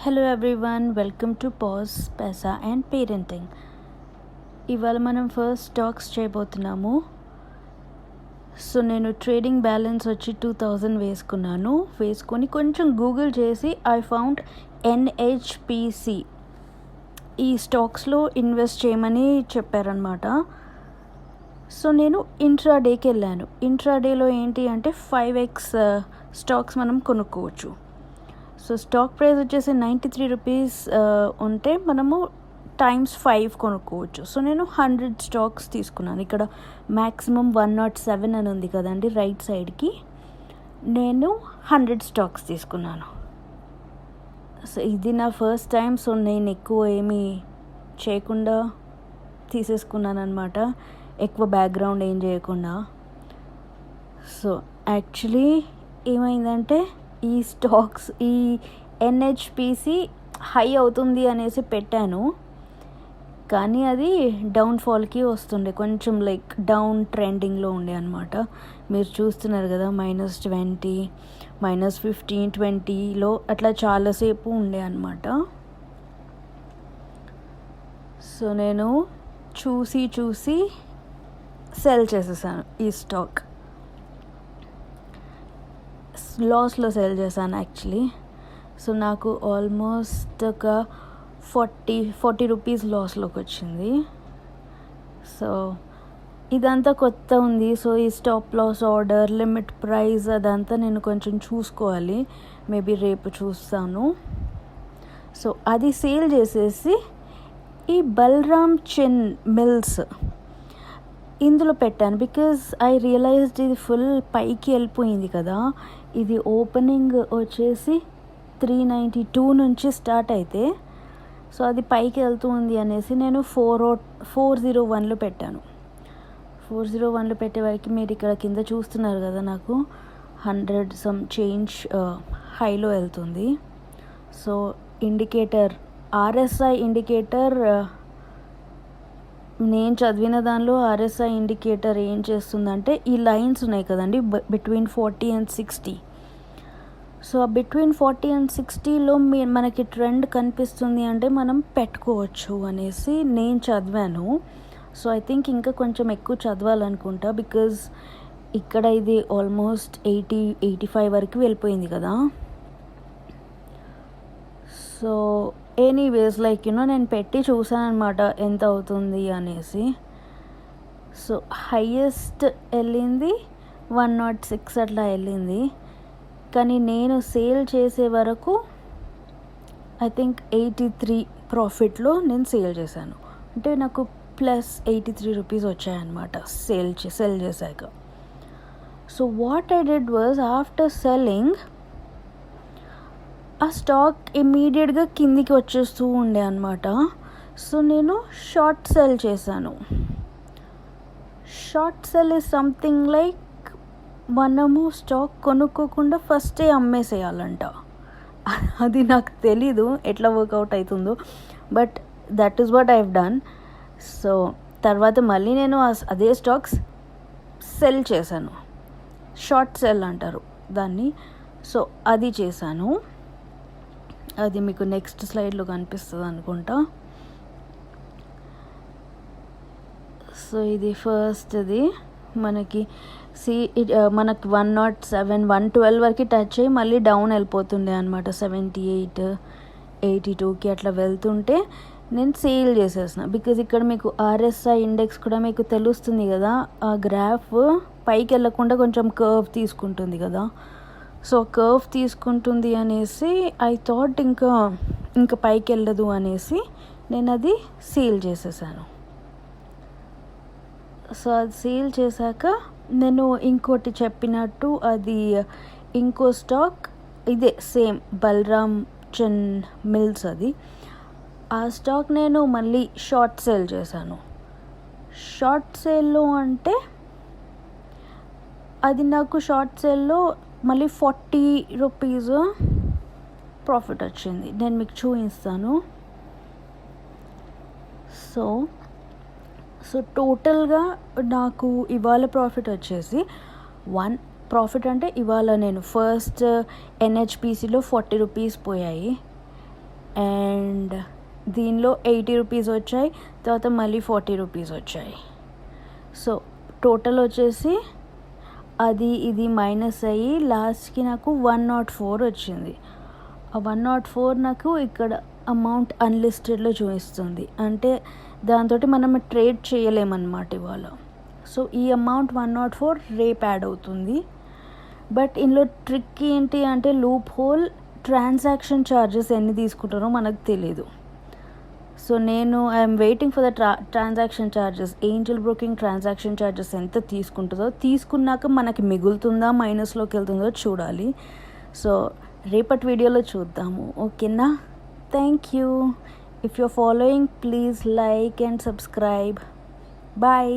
Hello everyone, welcome to pause Paisa and parenting. ఇవాళ మనం first stocks చేయబోతున్నాము. So నేను ట్రేడింగ్ బ్యాలెన్స్ వచ్చి 2000 వేసుకొని కొంచెం గూగుల్ చేసి ఐ ఫౌండ్ NHPC ఈ స్టాక్స్లో ఇన్వెస్ట్ చేయమని చెప్పారనమాట. సో నేను ఇంట్రాడేకి వెళ్ళాను. ఇంట్రాడేలో ఏంటి అంటే 5x స్టాక్స్ మనం కొనుక్కోవచ్చు. సో స్టాక్ ప్రైస్ వచ్చేసి 93 రూపీస్ ఉంటే మనము x5 కొనుక్కోవచ్చు. సో నేను 100 స్టాక్స్ తీసుకున్నాను. ఇక్కడ మ్యాక్సిమం 107 అని ఉంది కదండి రైట్ సైడ్కి. నేను 100 స్టాక్స్ తీసుకున్నాను. సో ఇది నా ఫస్ట్ టైం. సో నేను ఎక్కువ ఏమీ చేయకుండా తీసేసుకున్నాను అనమాట, ఎక్కువ బ్యాక్గ్రౌండ్ ఏం చేయకుండా. సో యాక్చువల్లీ ఏమైందంటే ఈ స్టాక్స్ ఈ NHPC హై అవుతుంది అనేసి పెట్టాను, కానీ అది డౌన్ఫాల్కి వస్తుండే, కొంచెం లైక్ డౌన్ ట్రెండింగ్లో ఉండే అనమాట. మీరు చూస్తున్నారు కదా, -20, -15, 20లో అట్లా చాలాసేపు ఉండే అనమాట. సో నేను చూసి సెల్ చేసేసాను ఈ స్టాక్. లాస్లో సెల్ చేశాను యాక్చువల్లీ. సో నాకు ఆల్మోస్ట్ ఒక 40 రూపీస్ లాస్లోకి వచ్చింది. సో ఇదంతా కొత్త ఉంది. సో ఈ stop loss order, limit price అదంతా నేను కొంచెం చూసుకోవాలి. మేబీ రేపు చూస్తాను. సో అది సేల్ చేసేసి ఈ బలరామ్ చిన్ మిల్స్ ఇందులో పెట్టాను. బికాజ్ ఐ రియలైజ్డ్ ఇది ఫుల్ పైకి వెళ్ళిపోయింది కదా. ఇది ఓపెనింగ్ వచ్చేసి 392 నుంచి స్టార్ట్ అయితే, సో అది పైకి వెళ్తుంది అనేసి నేను 401లో పెట్టాను. 401లో పెట్టే వరకు మీరు ఇక్కడ కింద చూస్తున్నారు కదా, నాకు 100 సమ్ చేంజ్ హైలో వెళ్తుంది. సో ఇండికేటర్, RSI ఇండికేటర్, నేను చదివిన దానిలో RSI ఇండికేటర్ ఏం చేస్తుందంటే ఈ లైన్స్ ఉన్నాయి కదండి between 40 and 60. So between 40 and 60లో మనకి ట్రెండ్ కనిపిస్తుంది అంటే మనం పెట్టుకోవచ్చు అనేసి నేను చదివాను. సో ఐ థింక్ ఇంకా కొంచెం ఎక్కువ చదవాలనుకుంటా, బికాజ్ ఇక్కడ ఇది ఆల్మోస్ట్ 80-85 వరకు వెళ్ళిపోయింది కదా. సో ఎనీవేస్ లైక్ నేను పెట్టి చూసాను అనమాట ఎంత అవుతుంది అనేసి. సో హైయెస్ట్ వెళ్ళింది 106 అట్లా వెళ్ళింది, కానీ నేను సేల్ చేసే వరకు ఐ థింక్ 83 ప్రాఫిట్లో నేను సేల్ చేశాను. అంటే నాకు +83 రూపీస్ వచ్చాయన్నమాట సెల్ చేశాక. So what I did was, after selling ఆ స్టాక్ ఇమ్మీడియట్గా కిందికి వచ్చేస్తూ ఉండే అనమాట. సో నేను షార్ట్ సెల్ చేశాను. Short sell is something like మనము స్టాక్ కొనుక్కోకుండా ఫస్టే అమ్మేసేయాలంట. అది నాకు తెలీదు ఎట్లా వర్కౌట్ అవుతుందో, but that is what I have done. So తర్వాత మళ్ళీ నేను అదే స్టాక్స్ సెల్ చేశాను, షార్ట్ సెల్ అంటారు దాన్ని. సో అది చేశాను. అది మీకు నెక్స్ట్ స్లైడ్లో కనిపిస్తుంది అనుకుంటా. సో ఇది ఫస్ట్ది మనకి మనకి 107, 112 వరకు టచ్ అయ్యి మళ్ళీ డౌన్ వెళ్ళిపోతుండే అనమాట. 78, 82కి అట్లా వెళ్తుంటే నేను సేల్ చేసేసిన. బికాజ్ ఇక్కడ మీకు RSI ఇండెక్స్ కూడా మీకు తెలుస్తుంది కదా, ఆ గ్రాఫ్ పైకి వెళ్ళకుండా కొంచెం కర్వ్ తీసుకుంటుంది కదా. సో కర్వ్ తీసుకుంటుంది అనేసి ఐ థాట్ ఇంకా పైకి వెళ్ళదు అనేసి నేను అది సేల్ చేసేసాను. సో అది సేల్ చేశాక నేను ఇంకోటి చెప్పినట్టు అది ఇంకో స్టాక్ ఇదే సేమ్ బలరామ్ చిన్ మిల్స్, అది ఆ స్టాక్ నేను మళ్ళీ షార్ట్ సేల్ చేశాను. షార్ట్ సేల్లో అంటే అది నాకు షార్ట్ సేల్లో మళ్ళీ 40 రూపీస్ ప్రాఫిట్ వచ్చింది. నేను మీకు చూపిస్తాను. సో టోటల్గా నాకు ఇవాళ ప్రాఫిట్ వచ్చేసి ప్రాఫిట్ అంటే ఇవాళ నేను ఫస్ట్ NHPCలో 40 రూపీస్ పోయాయి. అండ్ దీనిలో 80 రూపీస్ వచ్చాయి, తర్వాత మళ్ళీ 40 రూపీస్ వచ్చాయి. సో టోటల్ వచ్చేసి అది ఇది మైనస్ అయ్యి లాస్ట్కి నాకు 104 వచ్చింది. ఆ 104 నాకు ఇక్కడ అమౌంట్ అన్లిస్టెడ్లో చూపిస్తుంది, అంటే దాంతో మనం ట్రేడ్ చేయలేమన్నమాట ఇవాళ. సో ఈ అమౌంట్ 104 రేపు యాడ్ అవుతుంది. బట్ ఇందులో ట్రిక్ ఏంటి అంటే లూప్ హోల్, ట్రాన్సాక్షన్ ఛార్జెస్ ఎన్ని తీసుకుంటారో మనకు తెలీదు. సో నేను I'm waiting for the transaction charges, Angel broking transaction charges ఎంత తీసుకుంటుందో, తీసుకున్నాక మనకి మిగులుతుందా మైనస్లోకి వెళ్తుందో చూడాలి. సో రేపటి వీడియోలో చూద్దాము, ఓకేనా? Thank you. If your following, please like and subscribe. Bye.